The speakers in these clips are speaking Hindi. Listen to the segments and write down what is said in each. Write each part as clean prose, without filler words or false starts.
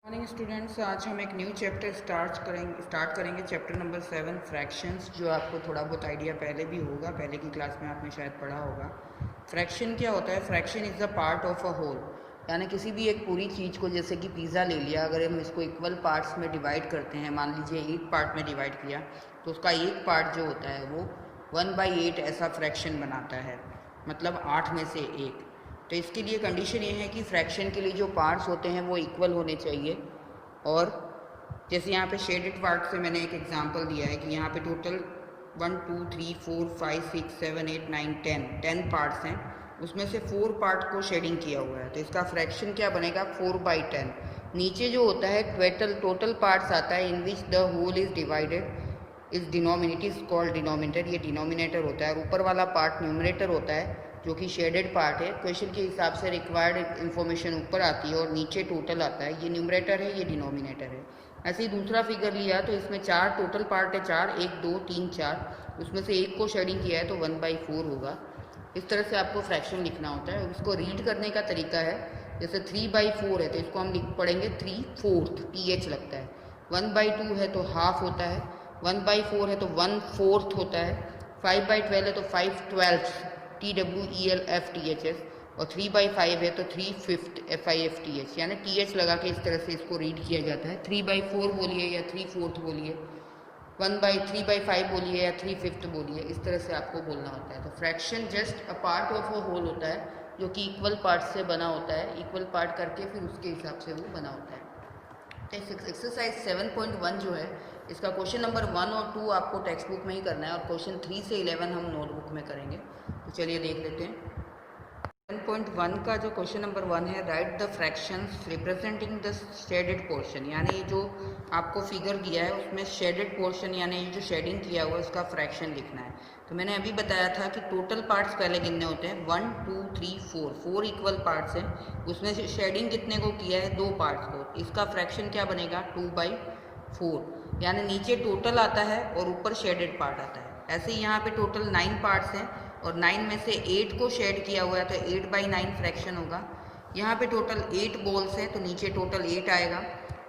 मॉर्निंग स्टूडेंट्स, आज हम एक न्यू चैप्टर स्टार्ट करेंगे चैप्टर नंबर 7 फ्रैक्शंस, जो आपको थोड़ा बहुत आइडिया पहले भी होगा, पहले की क्लास में आपने शायद पढ़ा होगा। फ्रैक्शन क्या होता है? Fraction is the part of a whole, यानी किसी भी एक पूरी चीज़ को, जैसे कि पिज़्ज़ा ले लिया, अगर हम इसको इक्वल पार्ट्स में डिवाइड करते हैं, मान लीजिए 8 पार्ट में डिवाइड किया, तो उसका एक पार्ट जो होता है वो 1/8 ऐसा फ्रैक्शन बनाता है, मतलब 8 में से एक। तो इसके लिए कंडीशन ये है कि फ्रैक्शन के लिए जो पार्ट्स होते हैं वो इक्वल होने चाहिए। और जैसे यहाँ पे शेडेड पार्ट से मैंने एक एग्जांपल दिया है कि यहाँ पे टोटल 1 2 3 4 5 6 7 8 9 10 पार्ट्स हैं, उसमें से 4 पार्ट को शेडिंग किया हुआ है, तो इसका फ्रैक्शन क्या बनेगा? 4/10। नीचे जो होता है टोटल पार्ट्स आता है, in which the whole is divided is denominator, is called denominator, ये डिनोमिनेटर होता है। और ऊपर वाला पार्ट न्यूमरेटर होता है, जो कि शेडेड पार्ट है। क्वेश्चन के हिसाब से रिक्वायर्ड इन्फॉर्मेशन ऊपर आती है और नीचे टोटल आता है, ये न्यूमरेटर है, ये डिनोमिनेटर है। ऐसे ही दूसरा फिगर लिया तो इसमें 4 टोटल पार्ट है, 4 1 2 3 4, उसमें से एक को शेडिंग किया है तो 1/4 होगा। इस तरह से आपको फ्रैक्शन लिखना होता है। उसको रीड करने का तरीका है, जैसे 3/4 है तो इसको हम लिख पढ़ेंगे 3/4, TH लगता है। 1/2 है तो हाफ होता है, 1/4 है तो 1/4 होता है, 5/12 है तो 5/12, TWELFTHS, और 3/5 है तो 3/5 FIFTH, यानी TH लगा के इस तरह से इसको रीड किया जाता है। 3/4 बोलिए या 3/4 बोलिए, 3/5 बोलिए या 3/5 बोलिए, इस तरह से आपको बोलना होता है। तो fraction just a part of a whole होता है, जो कि इक्वल पार्ट से बना होता है, इक्वल पार्ट करके फिर उसके हिसाब से वो बना होता है। तो एक्सरसाइज 7.1 जो है, इसका क्वेश्चन नंबर 1 और 2 आपको टेक्स्ट बुक में ही करना है, और क्वेश्चन 3 से 11 हम नोटबुक में करेंगे। तो चलिए देख लेते हैं। 7.1 का जो क्वेश्चन नंबर 1 है, right the fractions representing the shaded portion, यानी ये जो आपको फिगर दिया है उसमें शेडेड पोर्शन, यानी ये जो शेडिंग किया हुआ है उसका फ्रैक्शन लिखना है। तो मैंने अभी बताया था कि टोटल पार्ट्स पहले गिनने होते हैं, 1 2 3 4 इक्वल पार्ट्स हैं, उसमें से शेडिंग कितने को किया है? 2 पार्ट्स को। इसका फ्रैक्शन क्या बनेगा? 2/4, यानी नीचे टोटल आता है और ऊपर शेडेड पार्ट आता है। ऐसे ही यहाँ पे टोटल 9 पार्ट्स हैं और 9 में से 8 को शेड किया हुआ है तो 8/9 फ्रैक्शन होगा। यहाँ पे टोटल 8 बॉल्स हैं तो नीचे टोटल 8 आएगा,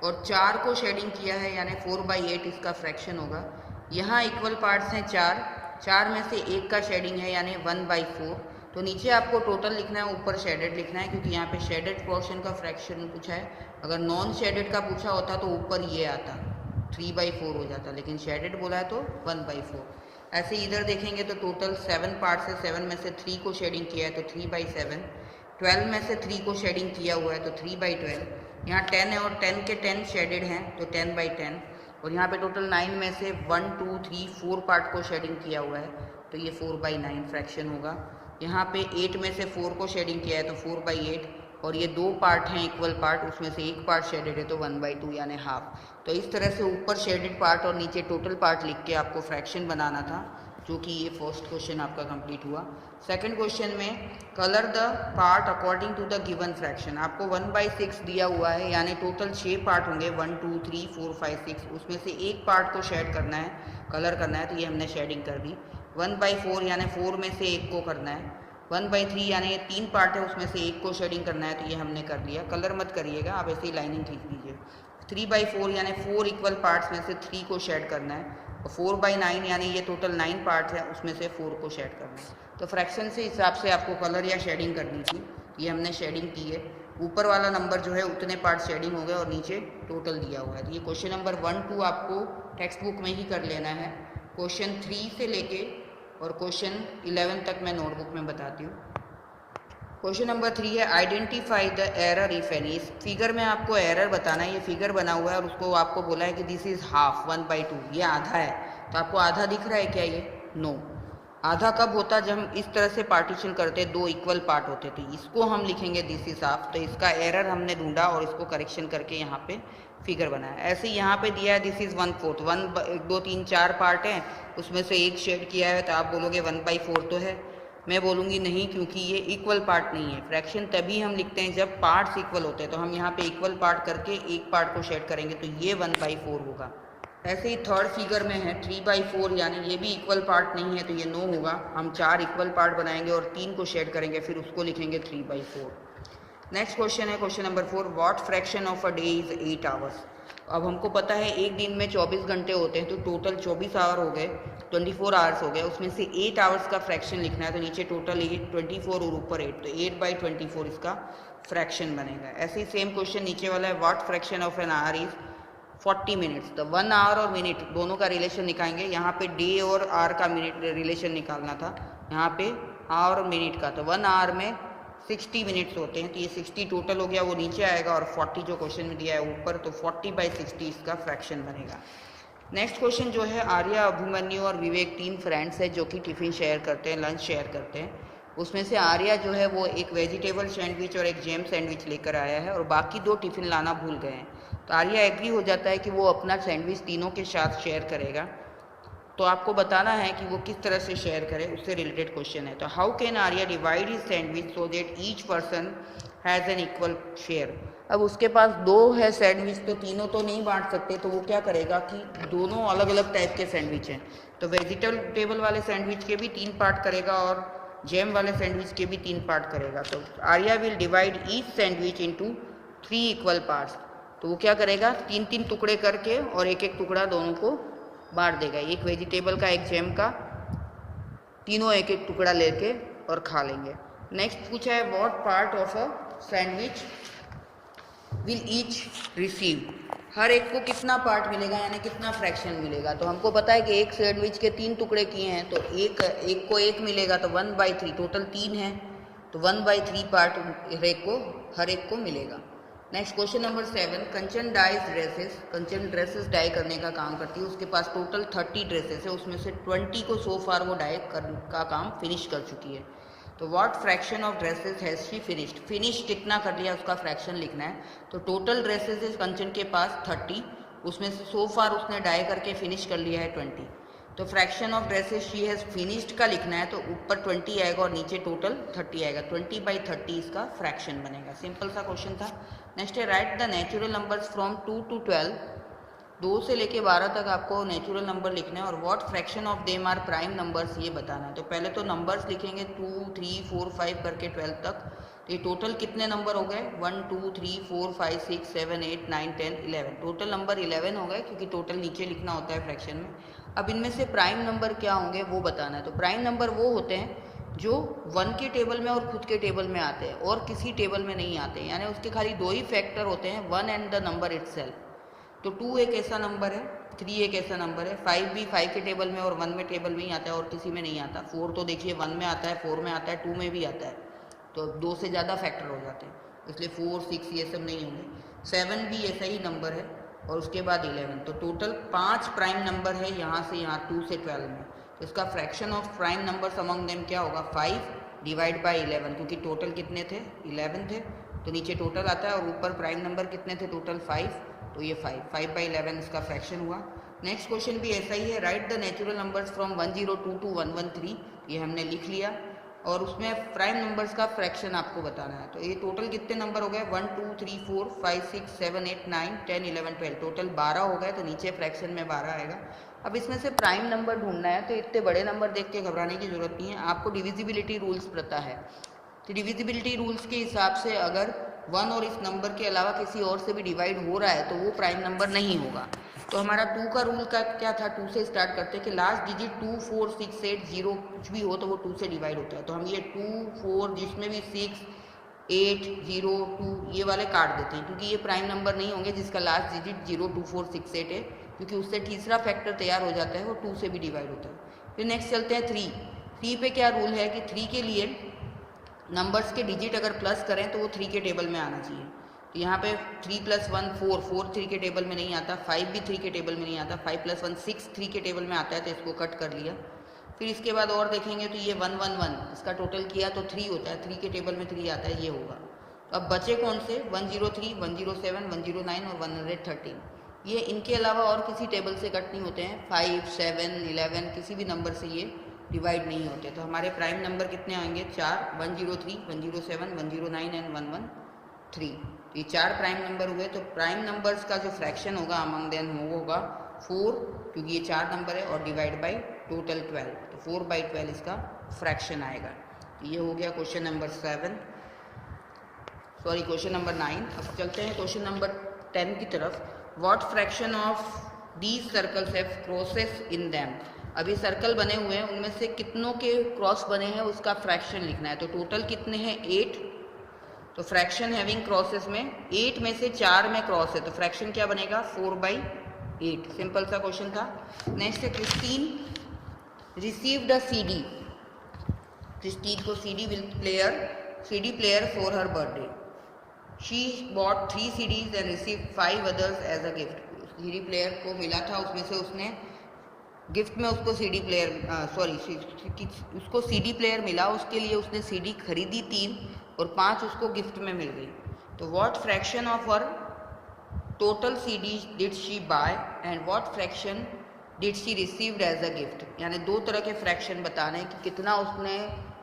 और 4 को शेडिंग किया है यानी 4/8 इसका फ्रैक्शन होगा। यहाँ इक्वल पार्ट्स हैं 4 में से एक का शेडिंग है यानी 1/4, तो नीचे आपको टोटल लिखना है, ऊपर शेडेड लिखना है, क्योंकि यहाँ पे शेडेड पोर्शन का फ्रैक्शन पूछा है। अगर नॉन शेडेड का पूछा होता तो ऊपर ये आता, 3/4 हो जाता, लेकिन शेडेड बोला है तो 1/4। ऐसे इधर देखेंगे तो टोटल 7 पार्ट्स है, 7 में से 3 को शेडिंग किया है तो 3/7, 12 में से 3 को शेडिंग किया हुआ है तो 3/12, यहाँ 10 है और 10 के 10 शेडेड हैं तो 10/10, और यहाँ पे टोटल 9 में से 1 2 3 4 पार्ट को शेडिंग किया हुआ है तो ये 4/9 फ्रैक्शन होगा। यहाँ पे 8 में से 4 को शेडिंग किया है तो 4/8, और ये 2 पार्ट हैं इक्वल पार्ट, उसमें से एक पार्ट शेडेड है तो 1/2 यानी हाफ। तो इस तरह से ऊपर शेडेड पार्ट और नीचे टोटल पार्ट लिख के आपको फ्रैक्शन बनाना था, जो कि ये फर्स्ट क्वेश्चन आपका कंप्लीट हुआ। सेकंड क्वेश्चन में, colour the part according to the given fraction, आपको 1/6 दिया हुआ है, यानी टोटल 6 पार्ट होंगे, 1 2 3 4 5 6, उसमें से एक पार्ट को शेड करना है, कलर करना है, तो ये हमने शेडिंग कर दी। 1/4 यानी 4 में से एक को करना है। 1/3 यानी ये 3 पार्ट है, उसमें से एक को शेडिंग करना है, तो ये हमने कर दिया। कलर मत करिएगा, आप ऐसे ही लाइनिंग खींच लीजिए। 3/4 यानी 4 इक्वल पार्ट्स में से 3 को शेड करना है, और 4/9 यानी ये टोटल 9 पार्ट है, उसमें से 4 को शेड करना है। तो फ्रैक्शन से हिसाब से आपको कलर या शेडिंग करनी थी, ये हमने शेडिंग की है। ऊपर वाला नंबर जो है उतने पार्ट शेडिंग हो गए और नीचे टोटल दिया हुआ है। तो ये क्वेश्चन नंबर 1 2 आपको टेक्स्ट बुक में ही कर लेना है। क्वेश्चन 3 से लेके और क्वेश्चन 11 तक मैं नोटबुक में बताती हूँ। क्वेश्चन नंबर 3 है, identify the error if any. इस फिगर में आपको एरर बताना है। ये फिगर बना हुआ है और उसको आपको बोला है कि दिस इज हाफ, 1/2, ये आधा है। तो आपको आधा दिख रहा है क्या? ये नो। आधा कब होता है? जब हम इस तरह से पार्टीशन करते, 2 इक्वल पार्ट होते, तो इसको हम लिखेंगे दिस इज हाफ। तो इसका एरर हमने ढूंढा और इसको करेक्शन करके यहाँ पे फिगर बनाया। ऐसे ही यहाँ पे दिया है दिस इज 1/4, 1 2 3 4 पार्ट हैं, उसमें से एक शेड किया है, तो आप बोलोगे 1/4 तो है। मैं बोलूँगी नहीं, क्योंकि ये इक्वल पार्ट नहीं है। फ्रैक्शन तभी हम लिखते हैं जब पार्ट्स इक्वल होते हैं, तो हम यहाँ पे इक्वल पार्ट करके एक पार्ट को शेड करेंगे तो ये 1/4 होगा। ऐसे ही थर्ड फिगर में है 3/4, यानी ये भी इक्वल पार्ट नहीं है तो ये नो होगा। हम 4 इक्वल पार्ट बनाएंगे और 3 को शेड करेंगे, फिर उसको लिखेंगे 3/4। नेक्स्ट क्वेश्चन है question number 4, what fraction of a day is 8 hours. अब हमको पता है एक दिन में 24 घंटे होते हैं, तो टोटल 24 आवर हो गए, 24 आवर्स हो गए, उसमें से 8 आवर्स का फ्रैक्शन लिखना है। तो नीचे टोटल 8, 24 और ऊपर 8, तो 8/24 इसका फ्रैक्शन बनेगा। ऐसे ही सेम क्वेश्चन नीचे वाला है, what fraction of an hour is 40 minutes. तो 1 आवर और मिनट दोनों का रिलेशन निकालेंगे। यहाँ पे डे और आवर का मिनट रिलेशन निकालना था, यहाँ पे आवर और मिनट का। तो 1 आवर में 60 मिनट्स होते हैं, तो ये 60 टोटल हो गया, वो नीचे आएगा, और 40 जो क्वेश्चन में दिया है ऊपर, तो 40/60 इसका फ्रैक्शन बनेगा। नेक्स्ट क्वेश्चन जो है, आर्या, अभिमन्यु और विवेक 3 फ्रेंड्स हैं जो कि टिफ़िन शेयर करते हैं, लंच शेयर करते हैं। उसमें से आर्या जो है वो एक वेजिटेबल सैंडविच और एक जैम सैंडविच लेकर आया है, और बाकी 2 टिफ़िन लाना भूल गए हैं। तो आर्या एग्री हो जाता है कि वो अपना सैंडविच तीनों के साथ शेयर करेगा। तो आपको बताना है कि वो किस तरह से शेयर करे, उससे रिलेटेड क्वेश्चन है। तो how can Arya divide his sandwich so that each person has an equal share. अब उसके पास 2 है सैंडविच, तो तीनों तो नहीं बांट सकते, तो वो क्या करेगा कि दोनों अलग अलग टाइप के सैंडविच हैं, तो वेजिटेबल वाले सैंडविच के भी 3 पार्ट करेगा और जैम वाले सैंडविच के भी 3 पार्ट करेगा। तो Arya will divide each sandwich into 3 equal parts. तो वो क्या करेगा, 3-3 टुकड़े करके और एक एक टुकड़ा दोनों को बांट देगा, एक वेजिटेबल का एक जैम का, तीनों एक एक टुकड़ा लेके और खा लेंगे। नेक्स्ट पूछा है, what part of a sandwich will each receive. हर एक को कितना पार्ट मिलेगा, यानी कितना फ्रैक्शन मिलेगा। तो हमको पता है कि एक सैंडविच के 3 टुकड़े किए हैं, तो एक को 1 मिलेगा, तो 1/3, टोटल 3 है, तो 1/3 पार्ट हर एक को मिलेगा। नेक्स्ट क्वेश्चन नंबर 7, कंचन डाइज ड्रेसेस। कंचन ड्रेसेस डाई करने का काम करती है, उसके पास टोटल 30 ड्रेसेस है, उसमें से 20 को सो फार वो डाई का काम फिनिश कर चुकी है। तो what fraction of dresses has she finished. Finish कितना कर लिया उसका फ्रैक्शन लिखना है। तो टोटल ड्रेसेस है कंचन के पास 30, उसमें से सो फार उसने डाई करके फिनिश कर लिया है 20। तो fraction of dresses she has finished का लिखना है, तो ऊपर 20 आएगा और नीचे टोटल 30 आएगा, 20/30 इसका फ्रैक्शन बनेगा। सिंपल सा क्वेश्चन था। नेक्स्ट है, right the natural numbers from 2 to 12। 2 से लेके 12 तक आपको नेचुरल नंबर लिखना है, और what fraction of them are prime numbers ये बताना है। तो पहले तो नंबर्स लिखेंगे 2, 3, 4, 5 करके 12 तक। तो ये टोटल कितने नंबर हो गए, 1, 2, 3, 4, 5, 6, 7, 8, 9, 10, 11। टोटल नंबर 11 हो गए, क्योंकि टोटल नीचे लिखना होता है फ्रैक्शन में। अब इनमें से प्राइम नंबर क्या होंगे वो बताना है। तो प्राइम नंबर वो होते हैं जो 1 के टेबल में और खुद के टेबल में आते हैं, और किसी टेबल में नहीं आते, यानी उसके खाली 2 ही फैक्टर होते हैं, 1 एंड द नंबर इटसेल्फ। तो 2 एक ऐसा नंबर है, 3 एक ऐसा नंबर है, 5 भी 5 के टेबल में और 1 में टेबल में ही आता है, और किसी में नहीं आता। 4 तो देखिए 1 में आता है, 4 में आता है, 2 में भी आता है, तो 2 से ज़्यादा फैक्टर हो जाते हैं, इसलिए 4, 6 ये सब नहीं होंगे। 7 भी ऐसा ही नंबर है, और उसके बाद 11। तो टोटल 5 प्राइम नंबर है यहाँ से यहाँ 2 से 12 में। तो इसका fraction of prime numbers among them क्या होगा, 5 डिवाइड बाई 11, क्योंकि टोटल कितने थे, 11 थे, तो नीचे टोटल आता है, और ऊपर प्राइम नंबर कितने थे, टोटल 5, तो ये 5/11 इसका फ्रैक्शन हुआ। नेक्स्ट क्वेश्चन भी ऐसा ही है, right the natural numbers from 102 to 113। ये हमने लिख लिया, और उसमें प्राइम नंबर्स का फ्रैक्शन आपको बताना है। तो ये टोटल कितने नंबर हो गए, 1, 2, 3, 4, 5, 6, 7, 8, 9, 10, 11, 12, टोटल 12 हो गए, तो नीचे फ्रैक्शन में 12 आएगा। अब इसमें से प्राइम नंबर ढूंढना है, तो इतने बड़े नंबर देख के घबराने की जरूरत नहीं है, आपको डिविजिबिलिटी रूल्स पता है। तो डिविजिबिलिटी रूल्स के हिसाब से अगर 1 और इस नंबर के अलावा किसी और से भी डिवाइड हो रहा है, तो वो प्राइम नंबर नहीं होगा। तो हमारा 2 का रूल का क्या था, 2 से स्टार्ट करते हैं कि लास्ट डिजिट 2, 4, 6, 8, 0 कुछ भी हो तो वो 2 से डिवाइड होता है। तो हम ये 2, 4 जिसमें भी 6, 8, 0, 2 ये वाले काट देते हैं, क्योंकि ये प्राइम नंबर नहीं होंगे जिसका लास्ट डिजिट 0, 2, 4, 6, 8 है, क्योंकि उससे तीसरा फैक्टर तैयार हो जाता है, वो 2 से भी डिवाइड होता है। फिर नेक्स्ट चलते हैं 3 पे क्या रूल है कि 3 के लिए नंबर्स के डिजिट अगर प्लस करें तो वो 3 के टेबल में आना चाहिए। तो यहाँ पे 3 + 1 4 3 के टेबल में नहीं आता, 5 भी 3 के टेबल में नहीं आता, 5 + 1 6 3 के टेबल में आता है, तो इसको कट कर लिया। फिर इसके बाद और देखेंगे तो ये 1 1 1 इसका टोटल किया तो 3 होता है, 3 के टेबल में 3 आता है, ये होगा। तो अब बचे कौन से, 103, 107, 109 और 113। ये इनके अलावा और किसी टेबल से कट नहीं होते हैं, 5, 7, 11 किसी भी नंबर से ये डिवाइड नहीं होते। तो हमारे प्राइम नंबर कितने आएंगे, 4, 103, 107, 109 एंड 113। तो ये 4 प्राइम नंबर हुए। तो प्राइम नंबर्स का जो फ्रैक्शन होगा अमंग देम वो होगा 4, क्योंकि ये 4 नंबर है, और डिवाइड बाई टोटल 12, तो 4/12 इसका फ्रैक्शन आएगा। तो ये हो गया question number 7। Sorry question number 9। अब चलते हैं क्वेश्चन नंबर 10 की तरफ। What fraction of these circles have crosses in them. अभी सर्कल बने हुए हैं, उनमें से कितनों के क्रॉस बने हैं उसका फ्रैक्शन लिखना है। तो टोटल कितने हैं 8। तो फ्रैक्शन हैविंग क्रॉसेस में 8 में से 4 में क्रॉस है, तो फ्रैक्शन क्या बनेगा 4/8। सिंपल सा क्वेश्चन था। नेक्स्ट है Christine received a CD। Christine को CD player for her birthday. She bought 3 CDs and received 5 others as a gift. CD player को मिला था, उसमें से उसने गिफ्ट में उसको उसको CD प्लेयर मिला, उसके लिए उसने CD खरीदी 3 और 5 उसको गिफ्ट में मिल गई। तो what fraction of her total CD did she buy and what fraction did she received as a gift. यानी 2 तरह के फ्रैक्शन बताने हैं कि कितना उसने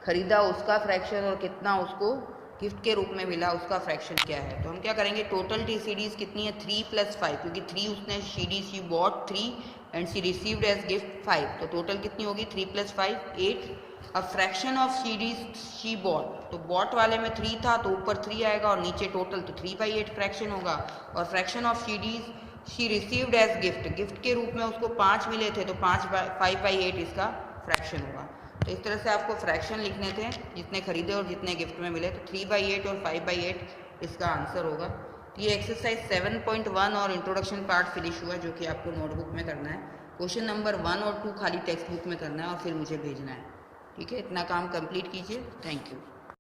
खरीदा उसका फ्रैक्शन और कितना उसको गिफ्ट के रूप में मिला उसका फ्रैक्शन क्या है। तो हम क्या करेंगे, टोटल CDs कितनी है 3 + 5, क्योंकि 3 उसने she bought 3 and she received as gift 5, तो टोटल कितनी होगी 3 + 5 8। अब fraction of CDs she bought, तो बॉट वाले में 3 था तो ऊपर 3 आएगा और नीचे टोटल, तो 3/8 फ्रैक्शन होगा। और fraction of CDs she received as gift के रूप में उसको 5 मिले थे, तो 5/8 इसका फ्रैक्शन होगा। तो इस तरह से आपको फ्रैक्शन लिखने थे, जितने खरीदे और जितने गिफ्ट में मिले। तो 3/8 और 5/8 इसका आंसर होगा। तो ये एक्सरसाइज 7.1 और इंट्रोडक्शन पार्ट फिनिश हुआ, जो कि आपको नोटबुक में करना है। क्वेश्चन नंबर 1 और 2 खाली टेक्स्ट बुक में करना है और फिर मुझे भेजना है। ठीक है, इतना काम कंप्लीट कीजिए। Thank you.